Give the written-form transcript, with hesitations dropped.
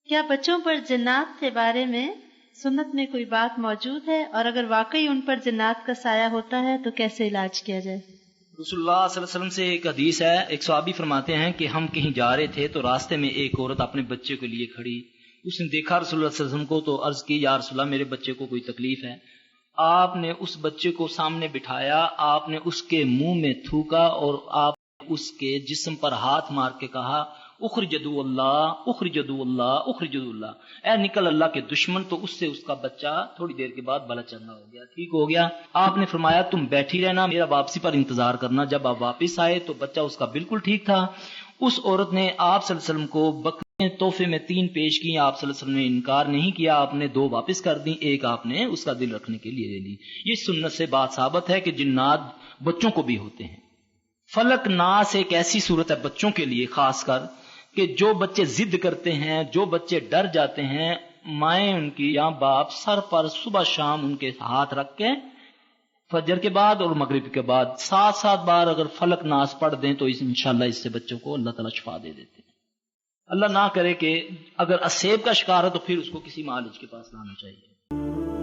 کیا بچوں پر جنات کے بارے میں سنت میں کوئی بات موجود ہے، اور اگر واقعی ان پر جنات کا سایہ ہوتا ہے تو کیسے علاج کیا جائے؟ رسول اللہ صلی اللہ علیہ وسلم سے ایک حدیث ہے، ایک صحابی فرماتے ہیں کہ ہم کہیں جا رہے تھے تو راستے میں ایک عورت اپنے بچے کے لیے کھڑی، اس نے دیکھا رسول اللہ صلی اللہ علیہ وسلم کو تو عرض کی یا رسول اللہ میرے بچے کو کوئی تکلیف ہے۔ آپ نے اس بچے کو سامنے بٹھایا، آپ نے اس کے منہ میں تھوکا اور آپ نے اس کے جسم پر ہاتھ مار کے کہا اخرج عدو اللہ اخرج عدو اللہ اخرج عدو اللہ، اے نکل اللہ کے دشمن۔ تو اس سے اس کا بچہ تھوڑی دیر کے بعد بھلا چنگا ہو گیا، ٹھیک ہو گیا۔ آپ نے فرمایا تم بیٹھی رہنا، میرا واپسی پر انتظار کرنا۔ جب آپ واپس آئے تو بچہ اس کا بالکل ٹھیک تھا۔ اس عورت نے آپ صلی اللہ علیہ وسلم کو بکریاں تحفے میں 3 پیش کی، آپ صلی اللہ علیہ وسلم نے انکار نہیں کیا، آپ نے 2 واپس کر دی، ایک آپ نے اس کا دل رکھنے کے لیے لے لی۔ یہ سنت سے بات ثابت ہے کہ جنات بچوں کو بھی ہوتے ہیں۔ فلک ناس ایک ایسی صورت ہے بچوں کے لیے خاص کر کہ جو بچے ضد کرتے ہیں، جو بچے ڈر جاتے ہیں، مائیں ان کی یا باپ سر پر صبح شام ان کے ہاتھ رکھ کے فجر کے بعد اور مغرب کے بعد 7 بار اگر فلک ناس پڑھ دیں تو انشاءاللہ اس سے بچوں کو اللہ تعالیٰ شفا دے دیتے ہیں۔ اللہ نہ کرے کہ اگر اسیب کا شکار ہے تو پھر اس کو کسی معالج کے پاس لانا چاہیے۔